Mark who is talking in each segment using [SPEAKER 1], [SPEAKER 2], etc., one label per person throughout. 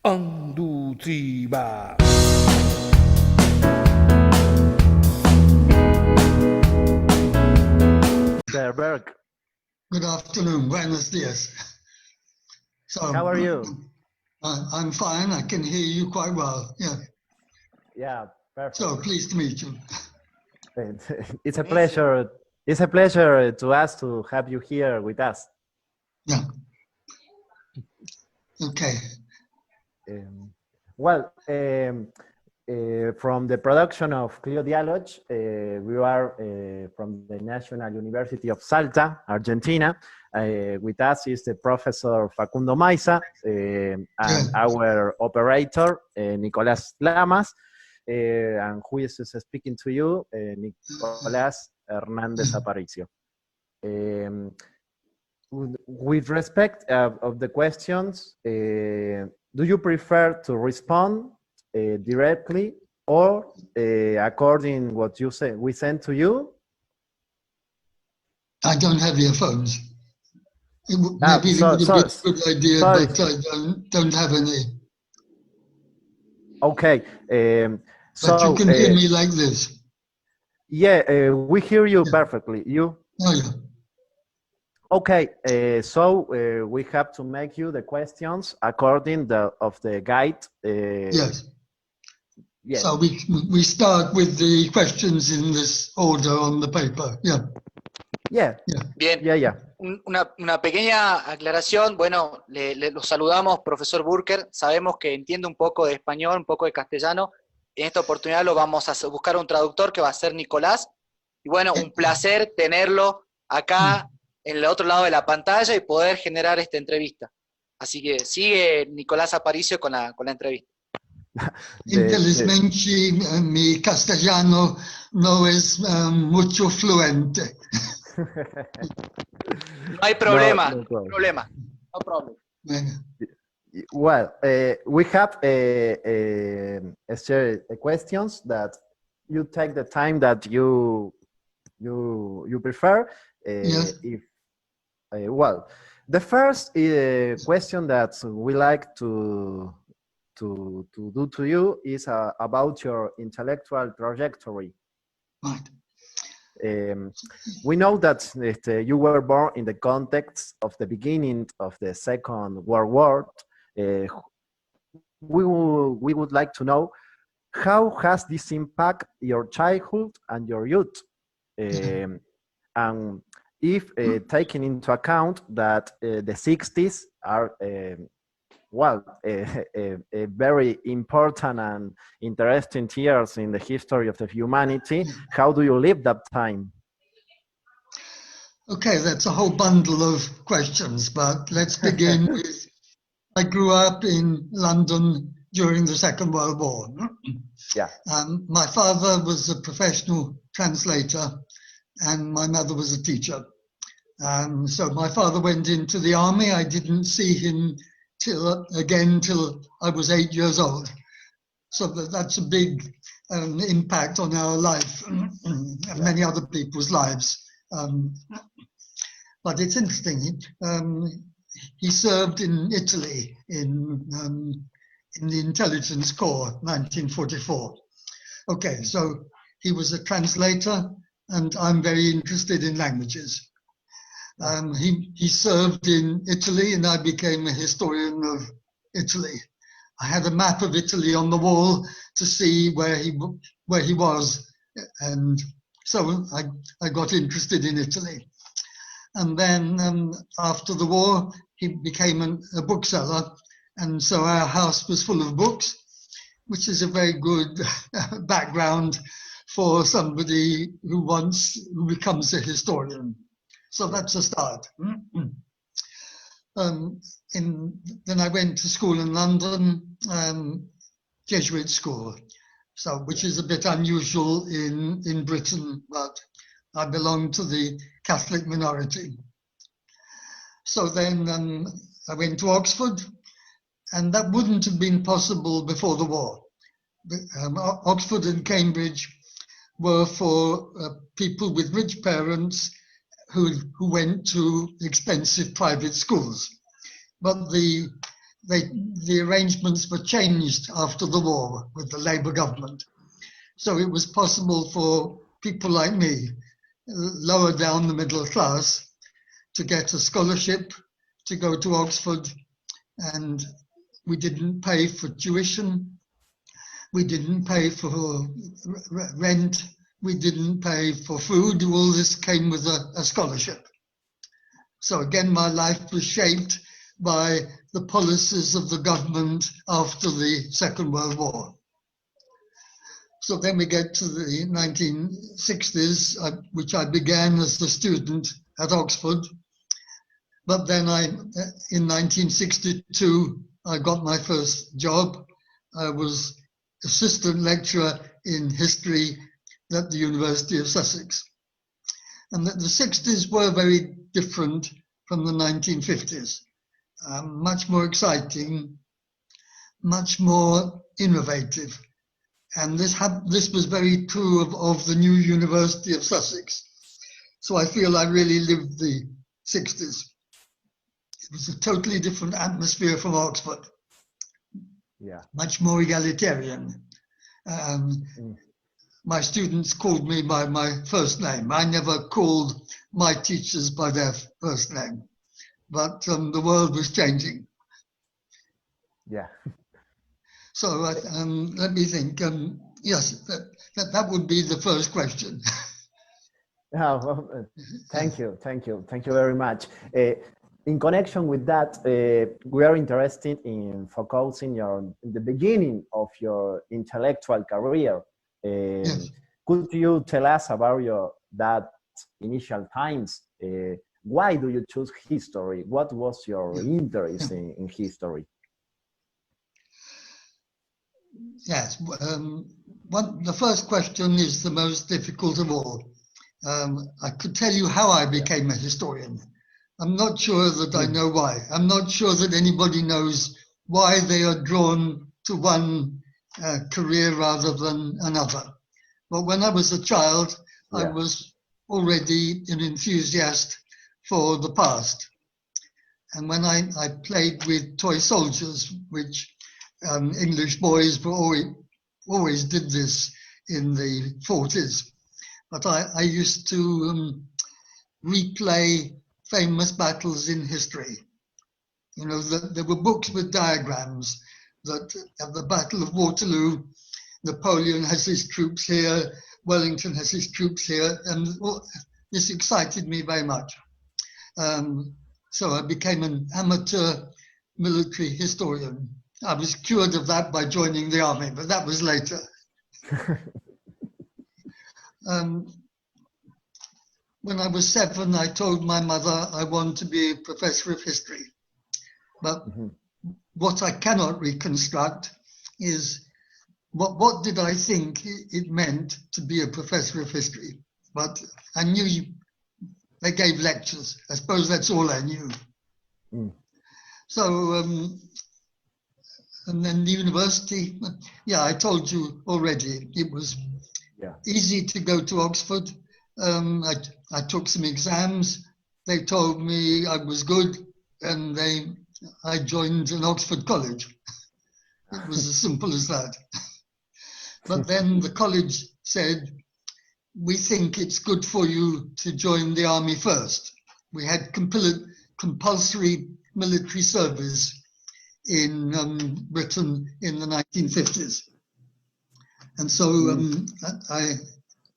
[SPEAKER 1] Un, two, three, va.
[SPEAKER 2] Mr. Burke,
[SPEAKER 3] Good afternoon, buenos dias. So,
[SPEAKER 2] how are you?
[SPEAKER 3] I'm fine. I can hear you quite well. Yeah.
[SPEAKER 2] Yeah, perfect.
[SPEAKER 3] So pleased to meet you.
[SPEAKER 2] It's a pleasure. It's a pleasure to us to have you here with us.
[SPEAKER 3] Yeah. Okay.
[SPEAKER 2] From the production of Clío Dialoga, we are from the National University of Salta, Argentina. With us is the Professor Facundo Maiza and our operator, Nicolás Lamas, and who is speaking to you, Nicolás Hernández Aparicio. With respect of the questions, do you prefer to respond directly or according what you say we send to you?
[SPEAKER 3] I don't have earphones. Maybe it would be a good idea, but I don't have any.
[SPEAKER 2] Okay.
[SPEAKER 3] But you can hear me like this.
[SPEAKER 2] Yeah, we hear you perfectly. You?
[SPEAKER 3] Oh, yeah.
[SPEAKER 2] Okay, so we have to make you the questions according of the guide.
[SPEAKER 3] Yes.
[SPEAKER 2] Yes.
[SPEAKER 3] So we start with the questions in this order on the paper. Yeah.
[SPEAKER 2] Yeah.
[SPEAKER 4] Bien.
[SPEAKER 2] Yeah.
[SPEAKER 4] Una pequeña aclaración. Bueno, los saludamos, profesor Burke. Sabemos que entiende un poco de español, un poco de castellano. En esta oportunidad lo vamos a buscar un traductor que va a ser Nicolás. Y bueno, un placer tenerlo acá en el otro lado de la pantalla y poder generar esta entrevista. Así que sigue Nicolás Aparicio con la entrevista.
[SPEAKER 3] Infelizmente mi castellano no es mucho fluente.
[SPEAKER 4] No hay problema, no problem.
[SPEAKER 2] Well, we have questions that you take the time that you prefer.
[SPEAKER 3] Yes.
[SPEAKER 2] Well, the first question that we like to do to you is about your intellectual trajectory.
[SPEAKER 3] Right.
[SPEAKER 2] We know that you were born in the context of the beginning of the Second World War. We would like to know, how has this impacted your childhood and your youth? And if taking into account that the 60s are a very important and interesting years in the history of the humanity, how do you live that time?
[SPEAKER 3] Okay, that's a whole bundle of questions, but let's begin with, I grew up in London during the Second World War.
[SPEAKER 2] Yeah.
[SPEAKER 3] My father was a professional translator and my mother was a teacher. So my father went into the army. I didn't see him till I was 8 years old. So that's a big impact on our life and many other people's lives. But it's interesting. He served in Italy in the Intelligence Corps, 1944. Okay, so he was a translator, and I'm very interested in languages. He served in Italy, and I became a historian of Italy. I had a map of Italy on the wall to see where he was, and so I got interested in Italy. And then after the war, he became a bookseller, and so our house was full of books, which is a very good background for somebody who becomes a historian. So that's a start. Then I went to school in London, Jesuit school, which is a bit unusual in Britain, but I belong to the Catholic minority. So then I went to Oxford, and that wouldn't have been possible before the war. Oxford and Cambridge were for people with rich parents who went to expensive private schools. But the the arrangements were changed after the war with the Labour government. So it was possible for people like me, lower down the middle class, to get a scholarship to go to Oxford, and we didn't pay for tuition, we didn't pay for rent, we didn't pay for food. All this came with a scholarship. So again, my life was shaped by the policies of the government after the Second World War. So then we get to the 1960s, which I began as a student at Oxford. But then in 1962, I got my first job. I was assistant lecturer in history at the University of Sussex. And the 60s were very different from the 1950s. Much more exciting, much more innovative. And this was very true of the new University of Sussex. So I feel I really lived the 60s. It was a totally different atmosphere from Oxford.
[SPEAKER 2] Yeah.
[SPEAKER 3] Much more egalitarian. My students called me by my first name. I never called my teachers by their first name. But the world was changing.
[SPEAKER 2] Yeah.
[SPEAKER 3] So let me think. Yes, that would be the first question.
[SPEAKER 2] Thank you very much. In connection with that, we are interested in focusing on the beginning of your intellectual career.
[SPEAKER 3] Yes.
[SPEAKER 2] Could you tell us about that initial times? Why do you choose history? What was your interest in history?
[SPEAKER 3] Yes, the first question is the most difficult of all. I could tell you how I became a historian. I'm not sure that I know why. I'm not sure that anybody knows why they are drawn to one career rather than another. But when I was a child, I was already an enthusiast for the past. And when I played with toy soldiers, which English boys were always did this in the 40s. But I used to replay famous battles in history. You know, there were books with diagrams that at the Battle of Waterloo, Napoleon has his troops here, Wellington has his troops here, and this excited me very much. So I became an amateur military historian. I was cured of that by joining the army, but that was later. When I was 7, I told my mother I wanted to be a professor of history. But what I cannot reconstruct is what did I think it meant to be a professor of history. But I knew they gave lectures. I suppose that's all I knew. So, and then the university, I told you already, it was easy to go to Oxford. I took some exams. They told me I was good, and I joined an Oxford college. It was as simple as that. But then the college said, we think it's good for you to join the army first. We had compulsory military service in Britain in the 1950s. And so I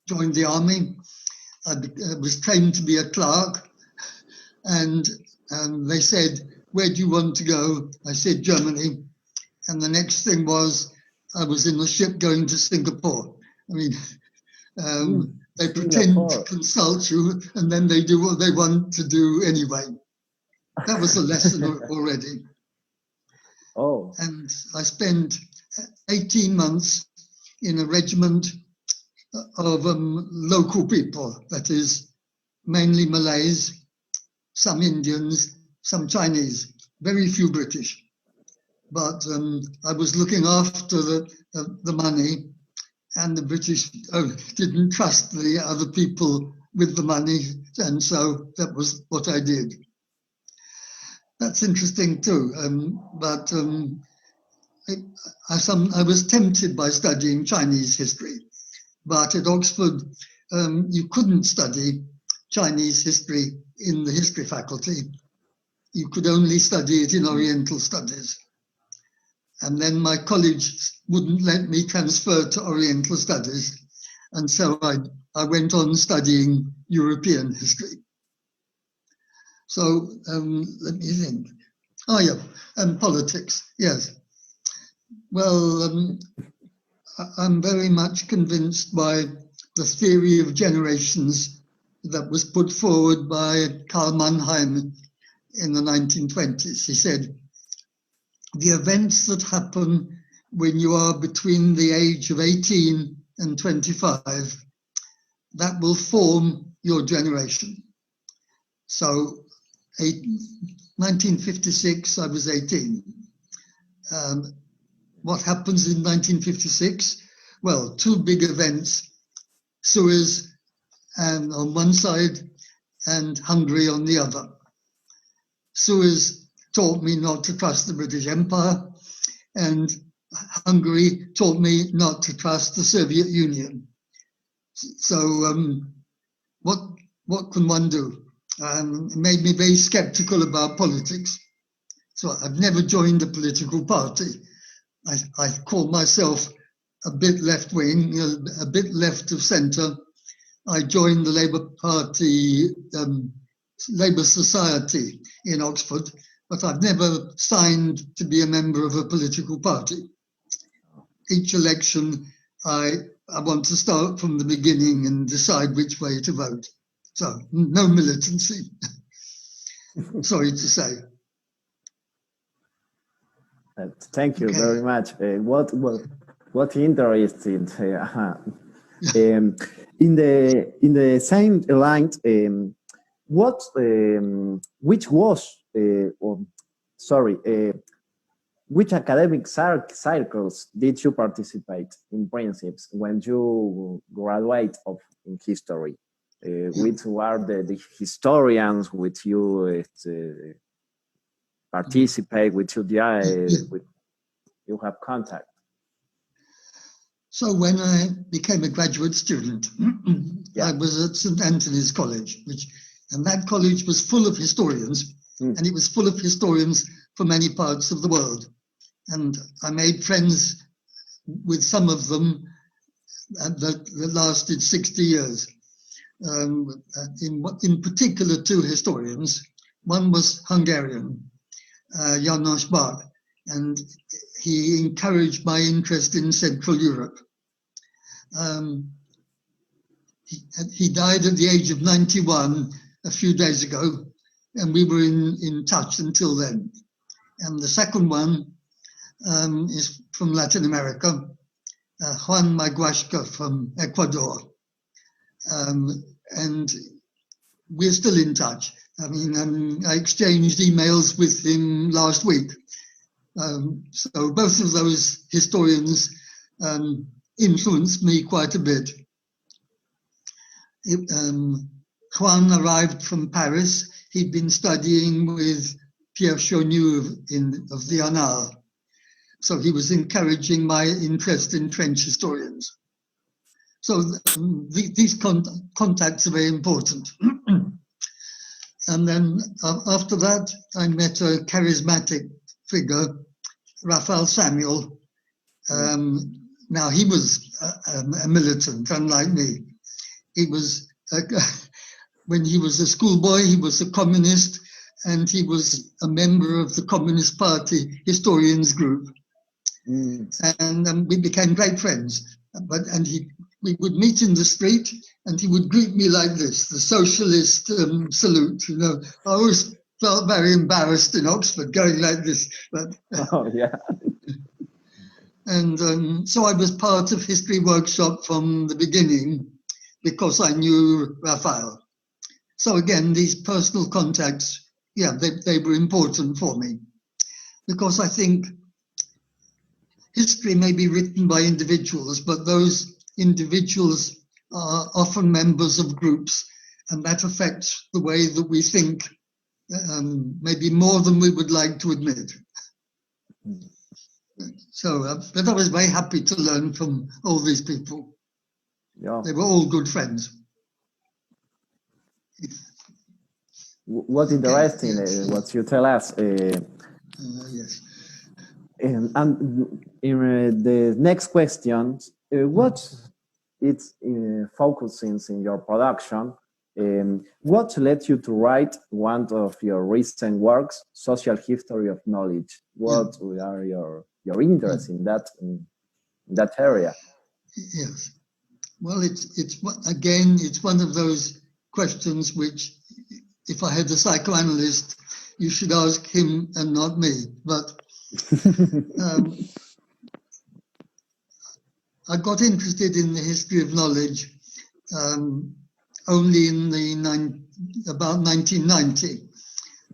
[SPEAKER 3] joined the army. I was trained to be a clerk, and they said, where do you want to go? I said, Germany. And the next thing was, I was in a ship going to Singapore. I mean, they pretend to consult you, and then they do what they want to do anyway. That was a lesson already.
[SPEAKER 2] Oh.
[SPEAKER 3] And I spent 18 months in a regiment of local people, that is, mainly Malays, some Indians, some Chinese, very few British. But I was looking after the money, and the British didn't trust the other people with the money, and so that was what I did. That's interesting too. I was tempted by studying Chinese history, but at Oxford you couldn't study Chinese history in the history faculty. You could only study it in Oriental Studies. And then my college wouldn't let me transfer to Oriental Studies. And so I went on studying European history. So let me think. Oh yeah, and politics, yes. Well, I'm very much convinced by the theory of generations that was put forward by Karl Mannheim in the 1920s. He said, the events that happen when you are between the age of 18 and 25, that will form your generation. So 1956, I was 18. What happens in 1956? Well, two big events, Suez on one side and Hungary on the other. Suez taught me not to trust the British Empire, and Hungary taught me not to trust the Soviet Union. So what can one do? It made me very skeptical about politics. So I've never joined a political party. I call myself a bit left-wing, a bit left of centre. I joined the Labour Party, Labour Society in Oxford, but I've never signed to be a member of a political party. Each election, I want to start from the beginning and decide which way to vote. So no militancy, sorry to say.
[SPEAKER 2] Thank you very much. What interesting. In the same line, which academic circles did you participate in principles when you graduate in history? Which were the historians which you participate, with you have contact?
[SPEAKER 3] So when I became a graduate student, I was at St. Anthony's College, and that college was full of historians, and it was full of historians from many parts of the world. And I made friends with some of them that lasted 60 years. In particular, two historians. One was Hungarian, János Burke, and he encouraged my interest in Central Europe. He died at the age of 91 a few days ago, and we were in touch until then. And the second one is from Latin America, Juan Maguasca from Ecuador. And we're still in touch. I mean, I exchanged emails with him last week. So both of those historians influenced me quite a bit. Juan arrived from Paris. He'd been studying with Pierre Chaunu of the Annales. So he was encouraging my interest in French historians. So these contacts are very important. And then after that, I met a charismatic figure, Raphael Samuel. Now he was a militant, unlike me. He was, when he was a schoolboy, he was a communist, and he was a member of the Communist Party historians group. And we became great friends. We would meet in the street, and he would greet me like this, the socialist salute. You know, I always felt very embarrassed in Oxford going like this. But,
[SPEAKER 2] oh, yeah.
[SPEAKER 3] And so I was part of History Workshop from the beginning because I knew Raphael. So again, these personal contacts, yeah, they were important for me, because I think history may be written by individuals, but those individuals are often members of groups, and that affects the way that we think maybe more than we would like to admit. So, but I was very happy to learn from all these people.
[SPEAKER 2] Yeah.
[SPEAKER 3] They were all good friends.
[SPEAKER 2] What's interesting,
[SPEAKER 3] yes.
[SPEAKER 2] what you tell us.
[SPEAKER 3] Yes.
[SPEAKER 2] And in the next question, what it's focusing in your production? What led you to write one of your recent works, Social History of Knowledge? What are your interests in that area?
[SPEAKER 3] Yes. Well, it's one of those questions which, if I had a psychoanalyst, you should ask him and not me. But I got interested in the history of knowledge only in about 1990,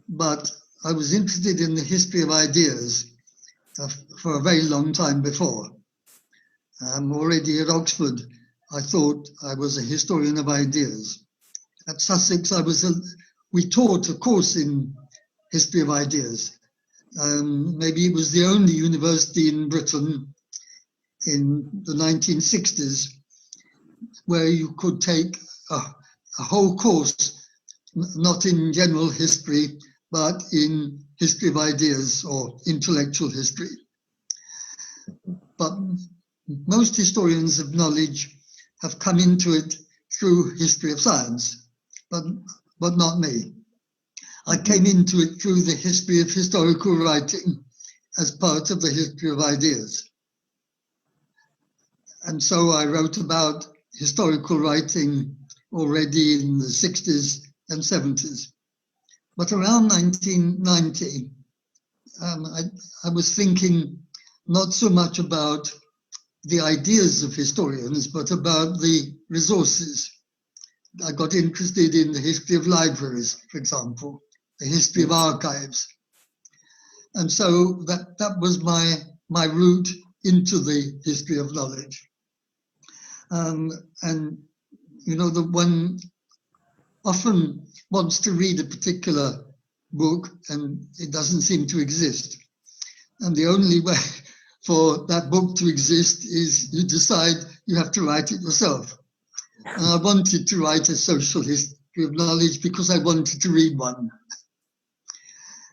[SPEAKER 3] but I was interested in the history of ideas for a very long time before. Already at Oxford, I thought I was a historian of ideas. At Sussex, we taught a course in history of ideas. Maybe it was the only university in Britain in the 1960s where you could take a whole course, not in general history, but in history of ideas or intellectual history. But most historians of knowledge have come into it through history of science, but not me. I came into it through the history of historical writing as part of the history of ideas. And so I wrote about historical writing already in the 60s and 70s. But around 1990, I was thinking not so much about the ideas of historians, but about the resources. I got interested in the history of libraries, for example, the history of archives. And so that was my route into the history of knowledge. And, you know, the one often wants to read a particular book and it doesn't seem to exist. And the only way for that book to exist is you decide you have to write it yourself. And I wanted to write a social history of knowledge because I wanted to read one.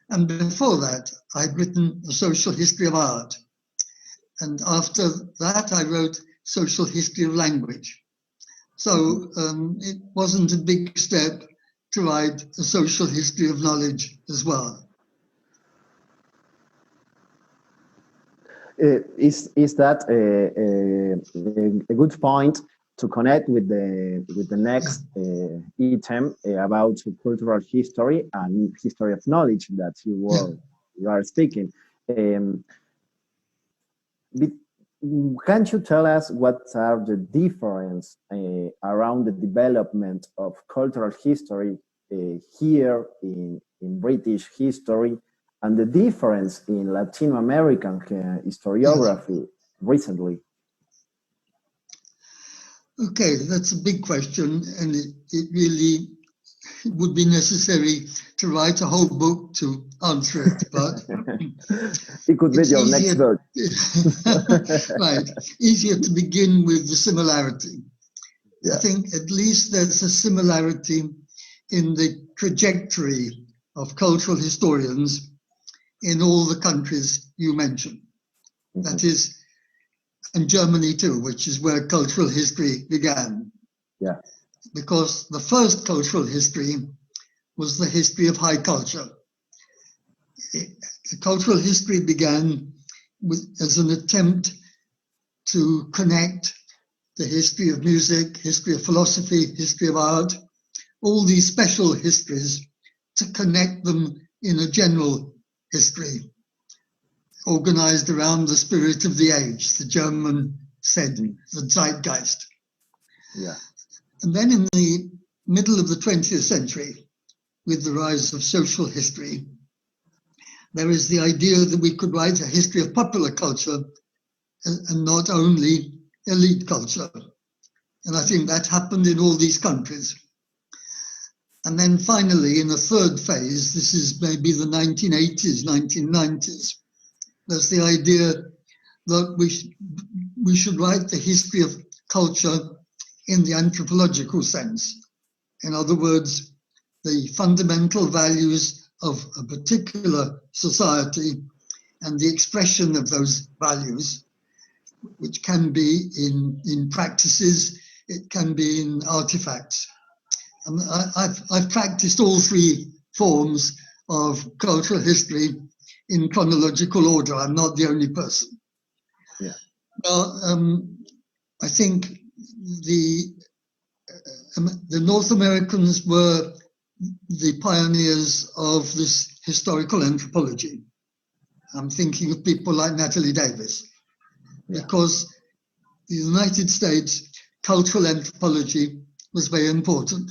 [SPEAKER 3] And before that, I'd written a social history of art. And after that, I wrote social history of language. So it wasn't a big step to write a social history of knowledge as well.
[SPEAKER 2] Is that a good point to connect with the next item about cultural history and history of knowledge that you are speaking? Can you tell us what are the difference around the development of cultural history here in British history and the difference in Latin American historiography recently?
[SPEAKER 3] Okay, that's a big question, and it really would be necessary to write a whole book to answer it, but
[SPEAKER 2] it could be your next book.
[SPEAKER 3] Right, easier to begin with the similarity.
[SPEAKER 2] Yeah.
[SPEAKER 3] I think at least there's a similarity in the trajectory of cultural historians in all the countries you mentioned. That is, in Germany too, which is where cultural history began.
[SPEAKER 2] Yeah.
[SPEAKER 3] Because the first cultural history was the history of high culture. Cultural history began as an attempt to connect the history of music, history of philosophy, history of art, all these special histories, to connect them in a general history, organized around the spirit of the age, the German said, the Zeitgeist.
[SPEAKER 2] Yeah.
[SPEAKER 3] And then in the middle of the 20th century, with the rise of social history, there is the idea that we could write a history of popular culture and not only elite culture. And I think that happened in all these countries. And then finally, in a third phase, this is maybe the 1980s, 1990s, there's the idea that we should write the history of culture in the anthropological sense. In other words, the fundamental values of a particular society and the expression of those values, which can be in practices, it can be in artifacts. And I've practiced all three forms of cultural history in chronological order. I'm not the only person.
[SPEAKER 2] Yeah.
[SPEAKER 3] Now, I think the North Americans were the pioneers of this historical anthropology. I'm thinking of people like Natalie Davis, because the United States cultural anthropology was very important.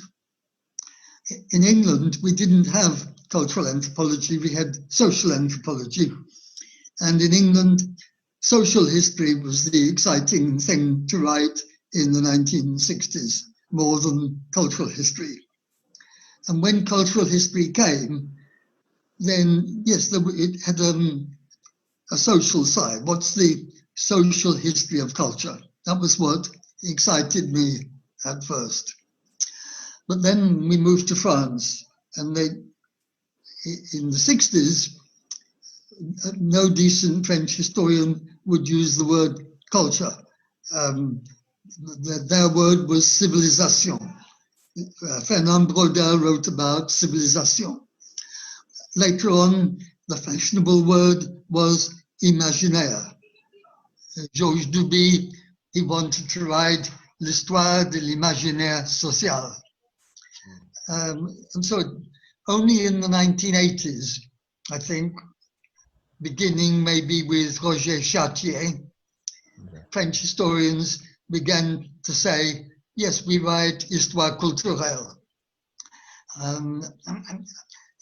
[SPEAKER 3] In England, we didn't have cultural anthropology, we had social anthropology. And in England, social history was the exciting thing to write in the 1960s, more than cultural history. And when cultural history came, then yes, it had a social side. What's the social history of culture? That was what excited me at first. But then we moved to France, and in the 60s, no decent French historian would use the word culture. Their word was civilisation. Fernand Braudel wrote about civilisation. Later on, the fashionable word was imaginaire. Georges Duby, he wanted to write l'histoire de l'imaginaire social. And so only in the 1980s, I think, beginning maybe with Roger Chartier, French historians began to say, yes, we write histoire culturelle.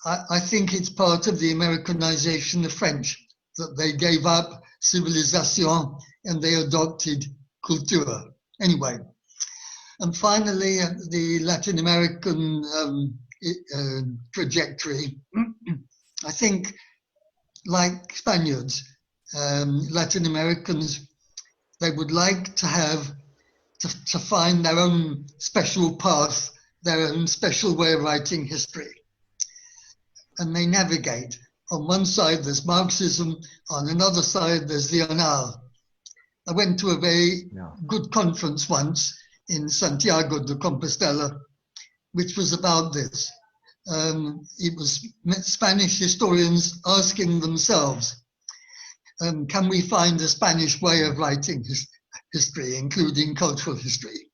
[SPEAKER 3] I think it's part of the Americanization of French, that they gave up civilisation and they adopted culture. Anyway, and finally, the Latin American trajectory. I think, like Spaniards, Latin Americans, they would like to have to find their own special path, their own special way of writing history. And they navigate. On one side, there's Marxism. On another side, there's the Anal. I went to a very good conference once in Santiago de Compostela, which was about this. It was Spanish historians asking themselves, can we find a Spanish way of writing history, including cultural history?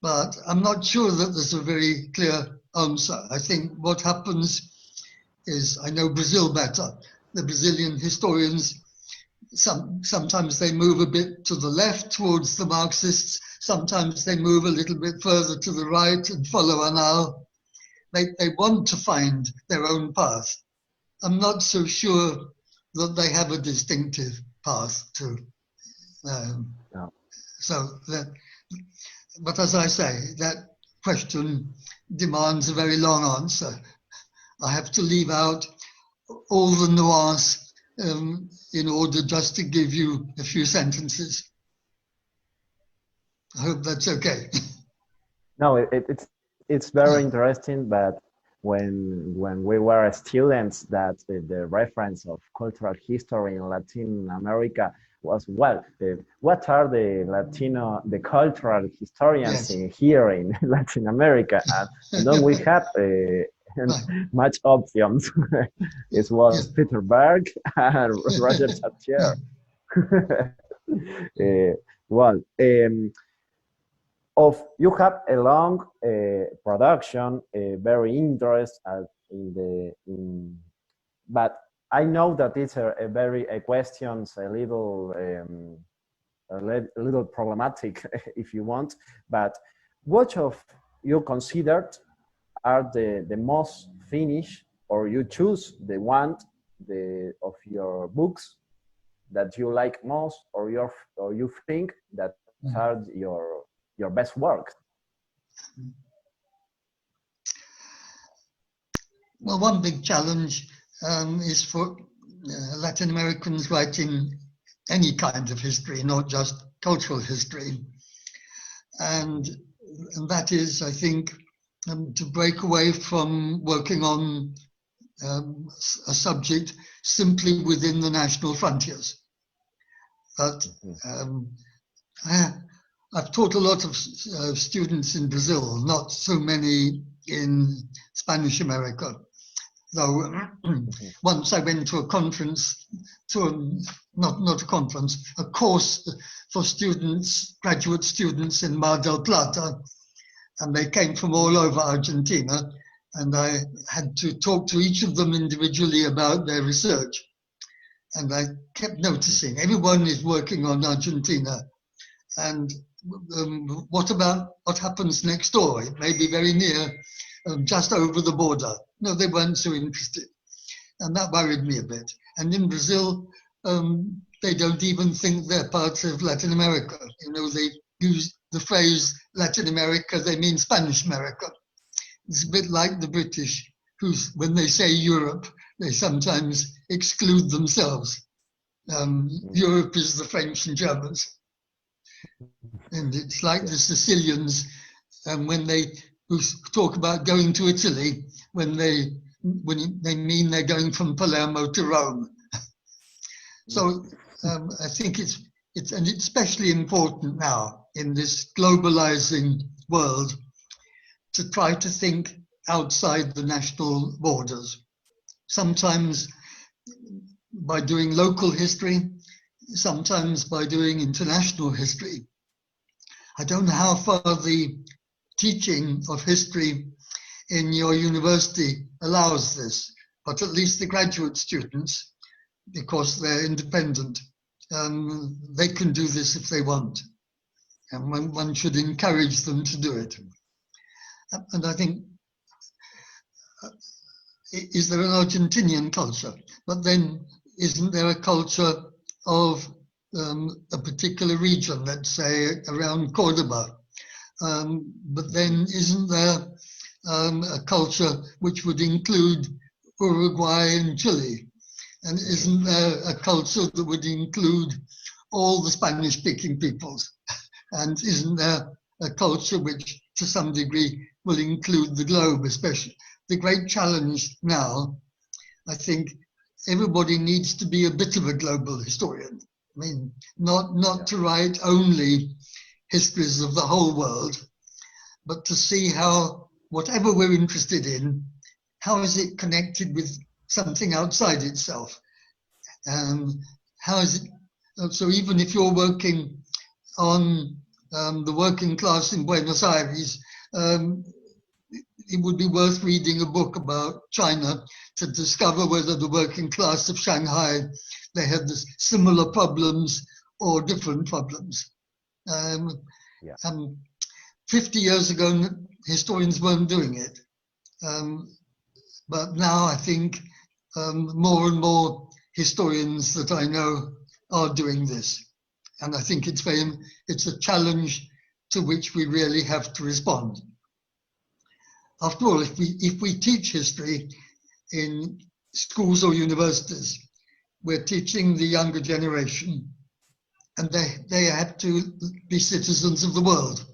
[SPEAKER 3] But I'm not sure that there's a very clear answer. I think what happens is, I know Brazil better. The Brazilian historians, sometimes they move a bit to the left towards the Marxists, sometimes they move a little bit further to the right and follow Anal. They want to find their own path. I'm not so sure that they have a distinctive path to. So that, but as I say, that question demands a very long answer. I have to leave out all the nuance in order just to give you a few sentences. I hope that's okay.
[SPEAKER 2] No, it's very interesting, but when we were students, that the reference of cultural history in Latin America was, well, what are the cultural historians here in Latin America? And then we have much options. It was Peter Burke and Roger Chartier. Well, you have a long production, very interesting but I know that it's a questions a little problematic, if you want. But what of you considered are the most finished, or you choose the one of your books that you like most, or you think that are your best work?
[SPEAKER 3] well, one big challenge is for Latin Americans writing any kind of history, not just cultural history. And that is, I think, to break away from working on a subject simply within the national frontiers. But I've taught a lot of students in Brazil, not so many in Spanish America. Though once I went to a conference, not a conference, a course for students, graduate students in Mar del Plata, and they came from all over Argentina, and I had to talk to each of them individually about their research. And I kept noticing everyone is working on Argentina, and what happens next door? It may be very near, just over the border. No, they weren't so interested, and that worried me a bit. And in Brazil, they don't even think they're part of Latin America. You know, they use the phrase Latin America, they mean Spanish America. It's a bit like the British, who, when they say Europe, they sometimes exclude themselves. Europe is the French and Germans. And it's like the Sicilians, when they talk about going to Italy, when they mean they're going from Palermo to Rome. So I think it's especially important now in this globalizing world to try to think outside the national borders. Sometimes by doing local history, sometimes by doing international history. I don't know how far the teaching of history in your university allows this, but at least the graduate students, because they're independent, they can do this if they want. And one should encourage them to do it. And I think, is there an Argentinian culture? But then isn't there a culture of a particular region, let's say around Cordoba? But then isn't there a culture which would include Uruguay and Chile? And isn't there a culture that would include all the Spanish-speaking peoples? And isn't there a culture which, to some degree, will include the globe, especially? The great challenge now, I think, everybody needs to be a bit of a global historian. I mean, not to write only histories of the whole world, but to see how, whatever we're interested in, how is it connected with something outside itself? How is it, so even if you're working on the working class in Buenos Aires, it would be worth reading a book about China to discover whether the working class of Shanghai, they had similar problems or different problems. 50 years ago, historians weren't doing it. But now I think more and more historians that I know are doing this. And I think it's a challenge to which we really have to respond. After all, if we teach history in schools or universities, we're teaching the younger generation, and they have to be citizens of the world.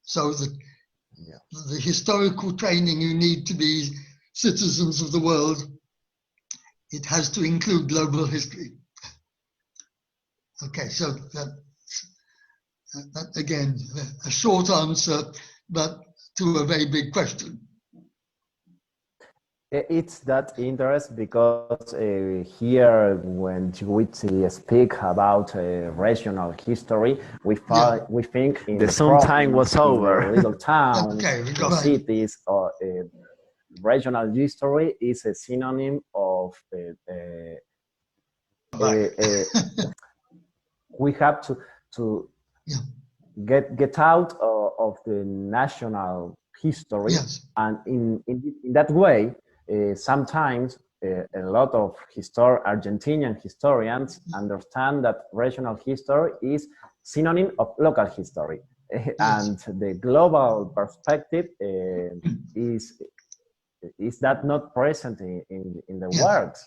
[SPEAKER 3] So the historical training you need to be citizens of the world, it has to include global history. Okay, so that again, a short answer, but to a very big question.
[SPEAKER 2] It's that interest because here, when we speak about regional history, we think in the sometime was over. Little towns, cities, or regional history is a synonym of. We have to get out of the national history, and in that way. Sometimes a lot of Argentinian historians understand that regional history is synonym of local history, and the global perspective is is that not present in the works?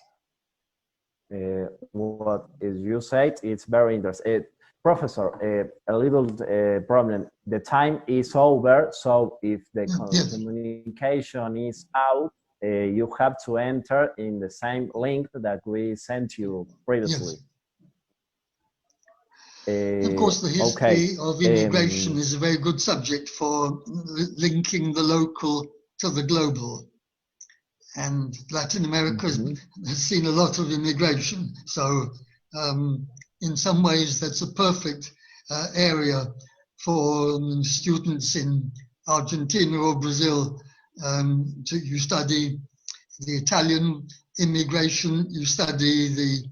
[SPEAKER 2] What is you said, it's very interesting. Professor, a little problem. The time is over, so if the communication is out, you have to enter in the same link that we sent you previously.
[SPEAKER 3] Of course, the history of immigration is a very good subject for linking the local to the global. And Latin America has seen a lot of immigration. So in some ways, that's a perfect area for students in Argentina or Brazil. You study the Italian immigration, you study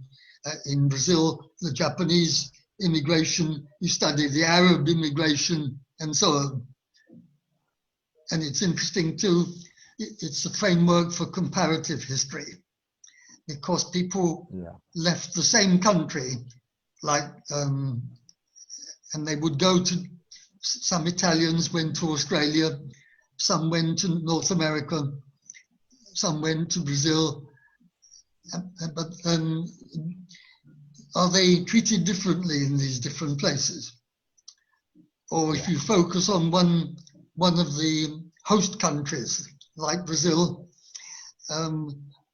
[SPEAKER 3] in Brazil, the Japanese immigration, you study the Arab immigration, and so on. And it's interesting too, it's a framework for comparative history, because people left the same country, like, and they would go to, some Italians went to Australia, some went to North America, some went to Brazil, but are they treated differently in these different places? Or if you focus on one of the host countries, like Brazil,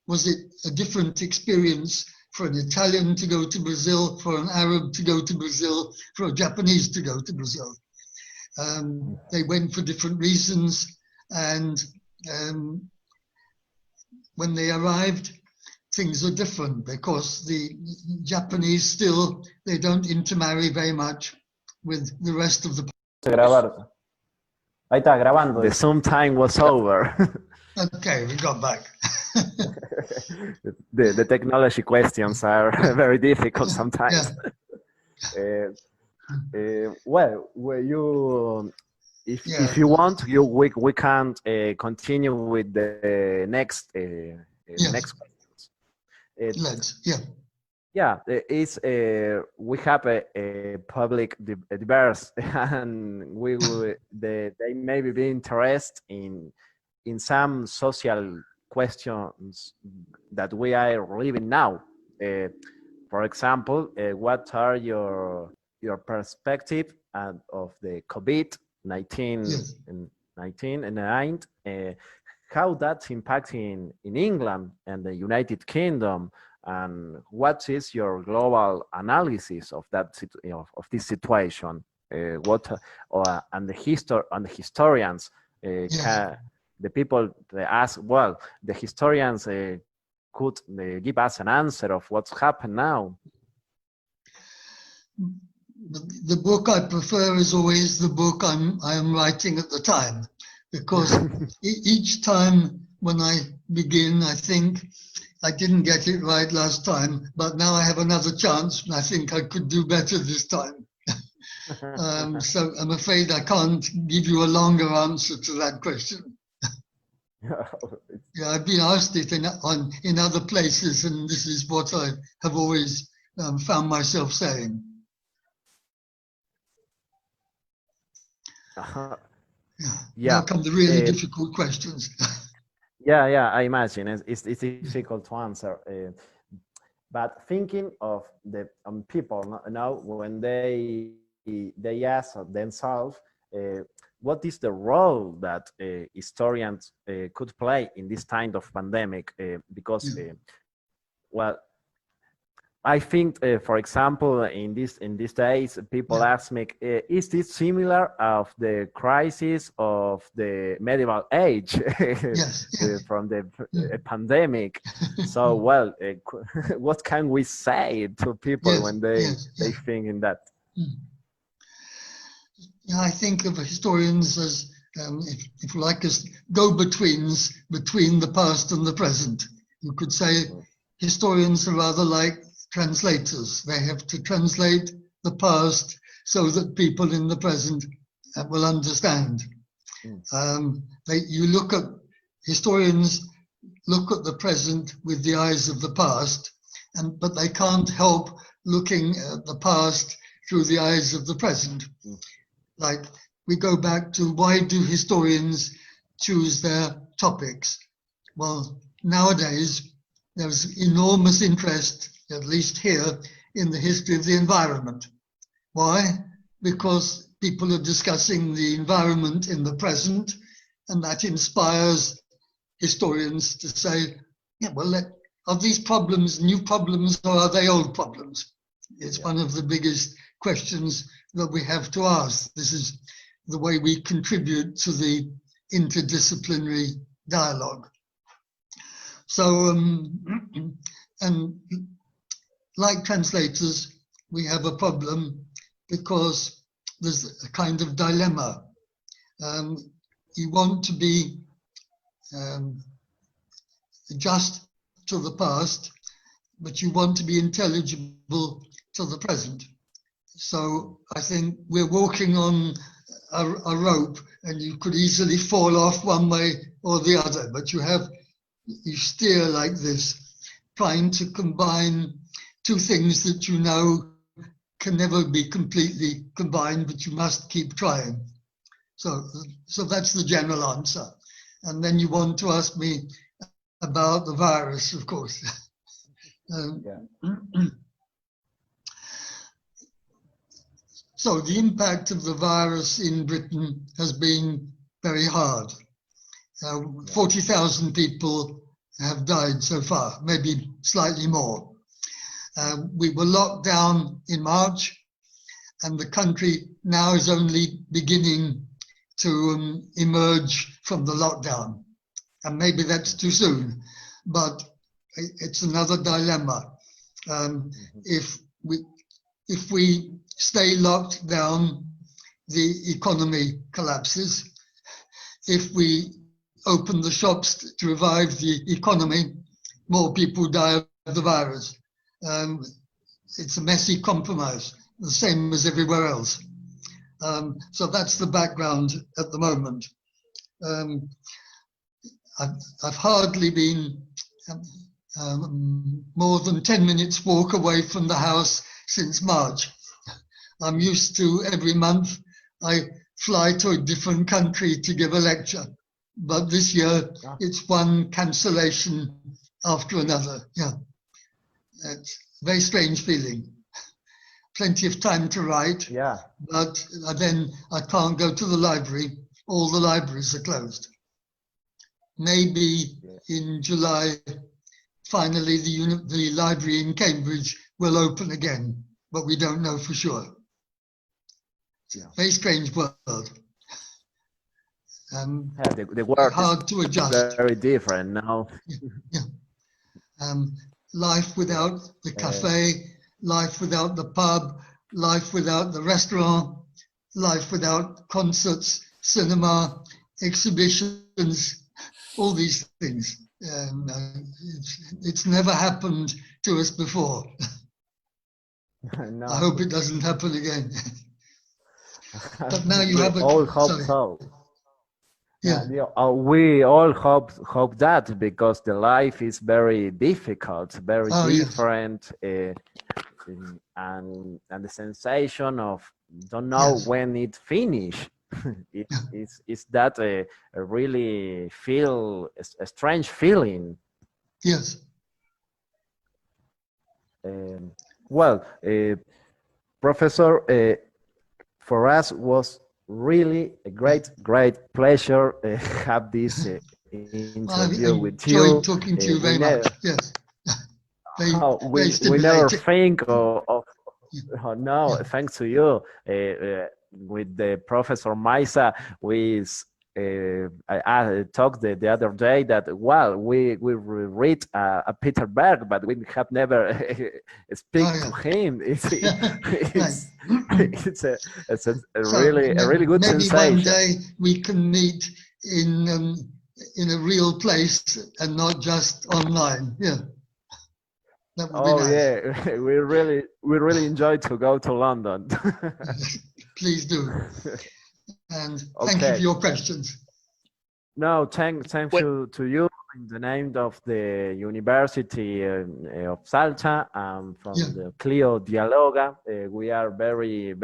[SPEAKER 3] was it a different experience for an Italian to go to Brazil, for an Arab to go to Brazil, for a Japanese to go to Brazil? They went for different reasons, and when they arrived, things are different, because the Japanese still, they don't intermarry very much with the rest of the
[SPEAKER 2] grabar. Ahí está, grabando. The Zoom time was over.
[SPEAKER 3] Okay, we got back.
[SPEAKER 2] The technology questions are very difficult sometimes. Well, you, if you want, we can continue with the next next questions. It's we have a public diverse, and we will, they maybe be interested in some social questions that we are living now. For example, what are your perspective of the COVID-19 and how that's impacting in England and the United Kingdom, and what is your global analysis of that of this situation? What and the historians, the people they ask, well, the historians could give us an answer of what's happened now.
[SPEAKER 3] The book I prefer is always the book I am writing at the time, because each time when I begin, I think I didn't get it right last time, but now I have another chance, and I think I could do better this time. So I'm afraid I can't give you a longer answer to that question. I've been asked it in other places, and this is what I have always found myself saying. Now come the really difficult questions.
[SPEAKER 2] I imagine it's difficult to answer. But thinking of the people now, when they ask themselves, what is the role that historians could play in this kind of pandemic? Because well, I think, for example, in these days, people ask me, is this similar of the crisis of the medieval age from the pandemic? So, well, what can we say to people when they think in that?
[SPEAKER 3] I think of historians as, if you like, as go-betweens between the past and the present. You could say historians are rather like translators. They have to translate the past so that people in the present will understand. Historians look at the present with the eyes of the past, but they can't help looking at the past through the eyes of the present. Like, we go back to, why do historians choose their topics? Well, nowadays, there's enormous interest, at least here, in the history of the environment. Why? Because people are discussing the environment in the present, and that inspires historians to say, yeah, well, are these problems new problems or are they old problems? It's one of the biggest questions that we have to ask. This is the way we contribute to the interdisciplinary dialogue. So, and like translators, we have a problem because there's a kind of dilemma. You want to be just to the past, but you want to be intelligible to the present. So I think we're walking on a rope, and you could easily fall off one way or the other, but you steer like this, trying to combine two things that you know can never be completely combined, but you must keep trying. So that's the general answer. And then you want to ask me about the virus, of course. So the impact of the virus in Britain has been very hard. 40,000 people have died so far, maybe slightly more. We were locked down in March, and the country now is only beginning to emerge from the lockdown. And maybe that's too soon, but it's another dilemma. If we stay locked down, the economy collapses. If we open the shops to revive the economy, more people die of the virus. It's a messy compromise, the same as everywhere else. So that's the background at the moment. I've hardly been more than 10 minutes walk away from the house since March. I'm used to every month I fly to a different country to give a lecture, but this year it's one cancellation after another. Yeah, it's a very strange feeling. Plenty of time to write, but then I can't go to the library. All the libraries are closed. Maybe in July, finally the library in Cambridge will open again, but we don't know for sure. Very strange world.
[SPEAKER 2] The world
[SPEAKER 3] hard to adjust.
[SPEAKER 2] Very different now.
[SPEAKER 3] Life without the cafe, life without the pub, life without the restaurant, life without concerts, cinema, exhibitions, all these things. It's never happened to us before.
[SPEAKER 2] No.
[SPEAKER 3] I hope it doesn't happen again. But now you have
[SPEAKER 2] all hope so.
[SPEAKER 3] Yeah.
[SPEAKER 2] We all hope that, because the life is very difficult, very different, and the sensation of don't know when it finish. It's that a really a strange feeling.
[SPEAKER 3] Yes.
[SPEAKER 2] Well, Professor, for us was really a great pleasure have this interview with you.
[SPEAKER 3] I enjoyed talking to you very much. Yes.
[SPEAKER 2] We never think of no, thanks to you. With the Professor Maisa, I talked the other day that, well, we read Peter Burke, but we have never speak to him. It's a really good
[SPEAKER 3] maybe
[SPEAKER 2] sensation.
[SPEAKER 3] One day we can meet in a real place and not just online. Yeah. That would be nice.
[SPEAKER 2] Yeah, we really enjoy to go to London.
[SPEAKER 3] Please do. And thank you for your questions.
[SPEAKER 2] No, thank you to you in the name of the University of Salta and from the Clío Dialoga. We are very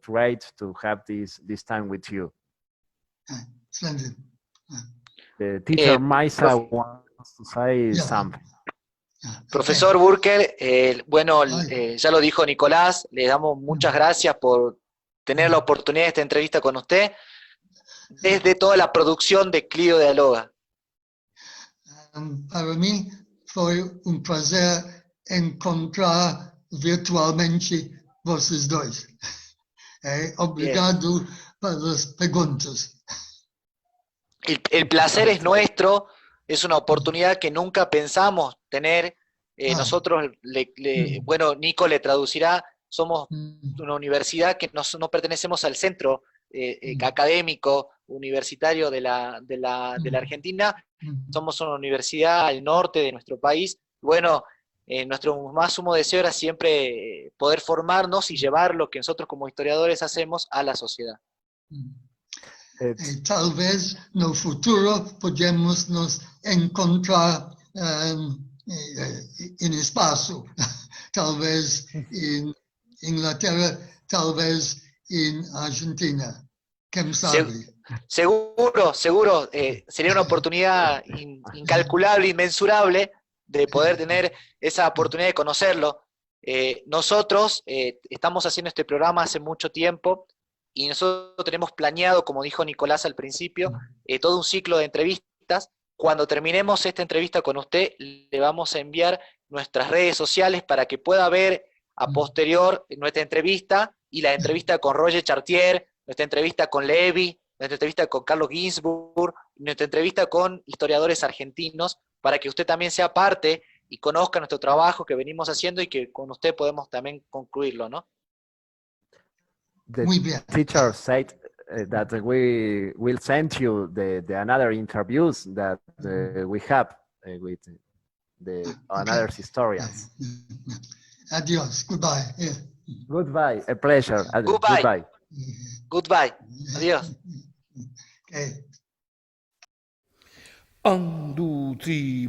[SPEAKER 2] great to have this time with you.
[SPEAKER 3] Splendid.
[SPEAKER 2] Teacher
[SPEAKER 4] Eh,
[SPEAKER 2] Maisa
[SPEAKER 4] prof-
[SPEAKER 2] wants to say
[SPEAKER 3] Yeah.
[SPEAKER 2] something.
[SPEAKER 4] Profesor Burke, bueno,
[SPEAKER 3] Ay.
[SPEAKER 4] ya lo dijo Nicolás, le damos muchas gracias por tener la oportunidad de esta entrevista con usted, desde toda la producción de Clío Dialoga.
[SPEAKER 3] Para mí fue un placer encontrar virtualmente vocês dois. Obrigado por las preguntas.
[SPEAKER 4] El placer es nuestro, es una oportunidad que nunca pensamos tener. Nosotros, bueno, Nico le traducirá, somos una universidad que no pertenecemos al centro académico, universitario de la Argentina, somos una universidad al norte de nuestro país. Bueno, nuestro más sumo deseo era siempre poder formarnos y llevar lo que nosotros como historiadores hacemos a la sociedad.
[SPEAKER 3] Tal vez no futuro podemos nos encontrar en espacio, tal vez en Inglaterra, tal vez en Argentina. ¿Quién sabe?
[SPEAKER 4] Seguro, sería una oportunidad incalculable, inmensurable, de poder tener esa oportunidad de conocerlo. Nosotros estamos haciendo este programa hace mucho tiempo, y nosotros tenemos planeado, como dijo Nicolás al principio, todo un ciclo de entrevistas. Cuando terminemos esta entrevista con usted, le vamos a enviar nuestras redes sociales para que pueda ver a posterior nuestra entrevista, y la entrevista con Roger Chartier, nuestra entrevista con Levi, nuestra entrevista con Carlos Ginsburg, nuestra entrevista con historiadores argentinos, para que usted también sea parte y conozca nuestro trabajo que venimos haciendo y que con usted podemos también concluirlo, ¿no?
[SPEAKER 2] The
[SPEAKER 3] Muy bien.
[SPEAKER 2] teacher said that we will send you the another interviews that we have with the another historians.
[SPEAKER 3] Adiós. Goodbye. Yeah.
[SPEAKER 2] Goodbye. A pleasure.
[SPEAKER 4] Goodbye.
[SPEAKER 2] Goodbye.
[SPEAKER 4] Goodbye. Adiós.
[SPEAKER 3] Okay.
[SPEAKER 1] 1, 2, 3,